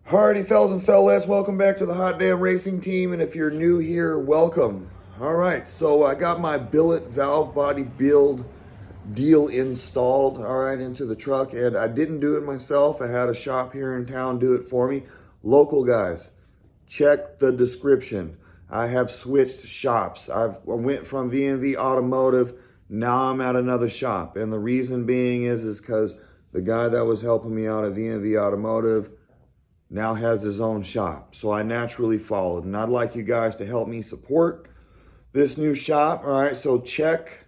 Alrighty, fellas and fellas, welcome back to the Hot Damn Racing Team, and if you're new here, welcome. Alright, so I got my billet valve body build deal installed, alright, into the truck, and I didn't do it myself. I had a shop here in town do it for me. Local guys, check the description. I have switched shops. I went from V&V Automotive, now I'm at another shop, and the reason being is because the guy that was helping me out at V&V Automotive now has his own shop. So I naturally followed, and I'd like you guys to help me support this new shop. All right, so check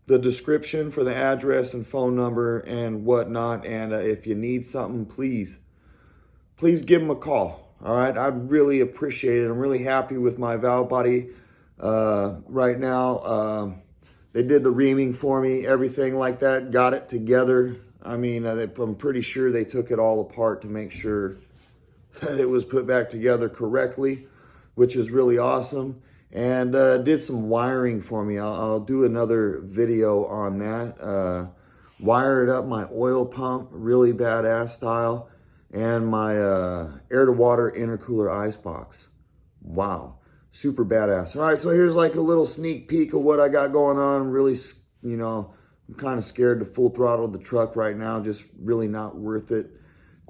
the description for the address and phone number and whatnot. And if you need something, please give them a call. All right, I'd really appreciate it. I'm really happy with my valve body right now. They did the reaming for me, everything like that, got it together. I mean, I'm pretty sure they took it all apart to make sure that it was put back together correctly, which is really awesome. And did some wiring for me. I'll do another video on that. Wired up my oil pump, really badass style, and my air to water intercooler ice box. Wow, super badass. All right, so here's like a little sneak peek of what I got going on. Really, you know, I'm kind of scared to full throttle the truck right now. Just really not worth it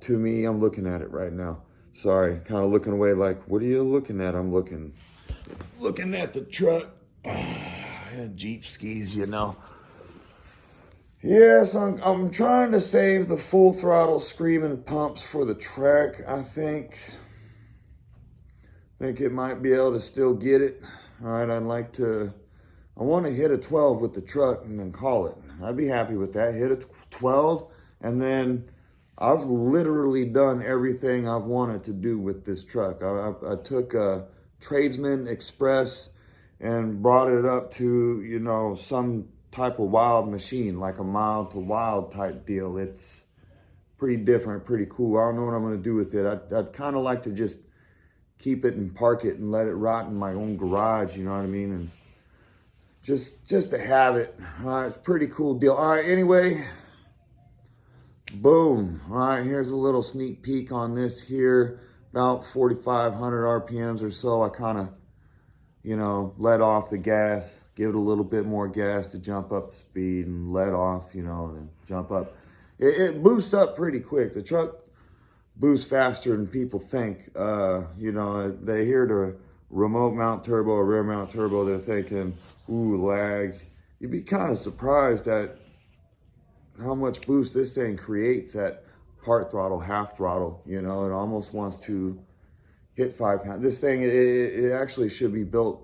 to me. I'm looking at it right now. Sorry, kind of looking away like, what are you looking at? I'm looking at the truck. Jeep skis, you know. Yes, I'm trying to save the full throttle screaming pumps for the track. I think it might be able to still get it. All right, I want to hit a 12 with the truck and then call it. I'd be happy with that. Hit a 12, and then I've literally done everything I've wanted to do with this truck. I took a Tradesman Express and brought it up to, you know, some type of wild machine, like a mild to wild type deal. It's pretty different, pretty cool. I don't know what I'm going to do with it. I'd kind of like to just keep it and park it and let it rot in my own garage, you know what I mean? And just to have it. All right, it's a pretty cool deal. All right, anyway. Boom. All right, here's a little sneak peek on this here. About 4,500 RPMs or so. I kind of, you know, let off the gas, give it a little bit more gas to jump up the speed, and let off, you know, and jump up. It boosts up pretty quick. The truck boosts faster than people think. You know, they hear the remote mount turbo or rear mount turbo, they're thinking, ooh, lag. You'd be kind of surprised at how much boost this thing creates at part throttle, half throttle. You know, it almost wants to hit 5 pounds. This thing, it actually should be built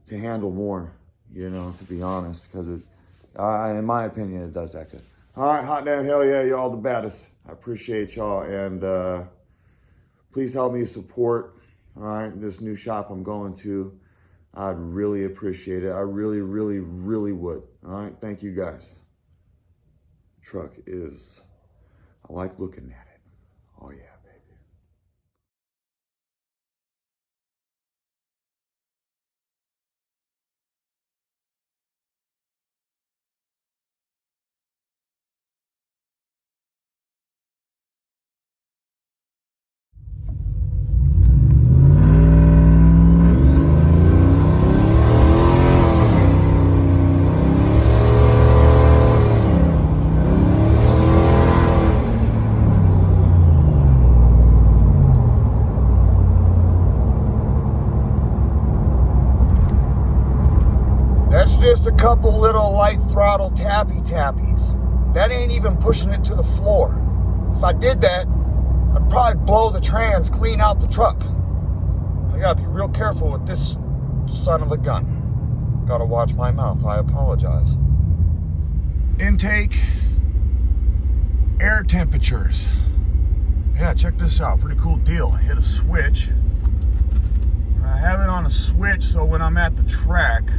to handle more, you know, to be honest, because it, in my opinion, it does that good. All right, hot damn, hell yeah, you're all the baddest. I appreciate y'all, and please help me support, all right, this new shop I'm going to. I'd really appreciate it. I really, really, really would. All right, thank you guys. Truck is, I like looking at it. Oh yeah, baby. That's just a couple little light throttle tappies. That ain't even pushing it to the floor. If I did that, I'd probably blow the trans clean out the truck. I gotta be real careful with this son of a gun. Gotta watch my mouth, I apologize. Intake, air temperatures. Yeah, check this out, pretty cool deal. I hit a switch. I have it on a switch, so when I'm at the track,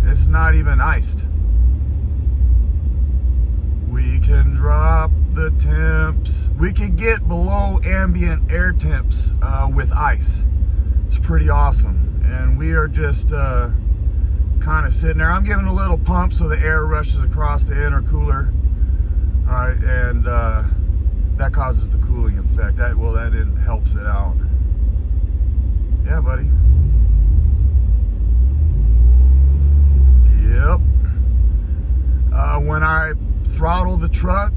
it's not even iced. We can drop the temps. We could get below ambient air temps with ice. It's pretty awesome. And we are just kind of sitting there. I'm giving a little pump so the air rushes across the intercooler. All right, and that causes the cooling effect. That helps it out. Yeah, buddy. Yep. When I throttle the truck,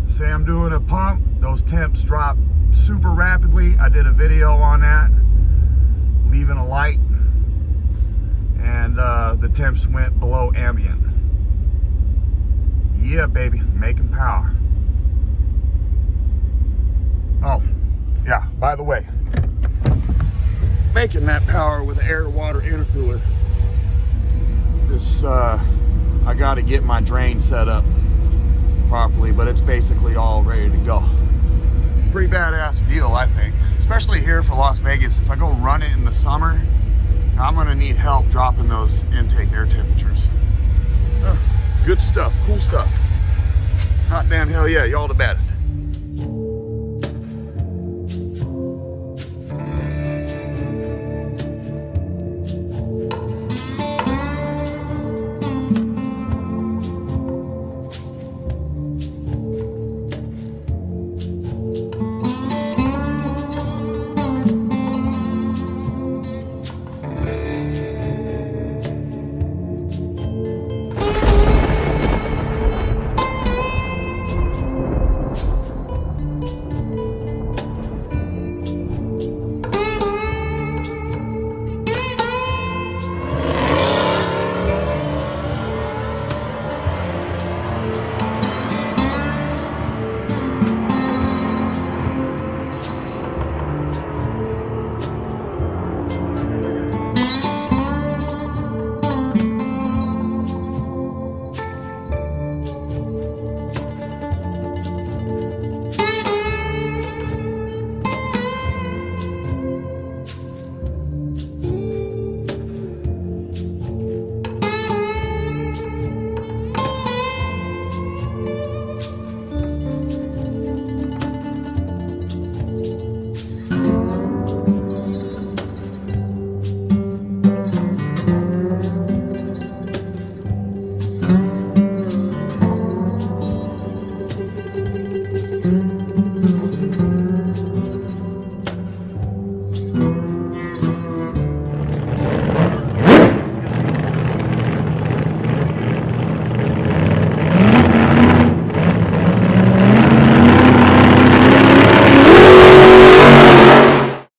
say I'm doing a pump, those temps drop super rapidly. I did a video on that, leaving a light, and the temps went below ambient. Yeah, baby, making power. Oh, yeah, by the way, making that power with the air-to-water intercooler. This, I got to get my drain set up properly, but it's basically all ready to go. Pretty badass deal, I think. Especially here for Las Vegas. If I go run it in the summer, I'm gonna need help dropping those intake air temperatures. Good stuff, cool stuff. Hot damn hell yeah, y'all the baddest.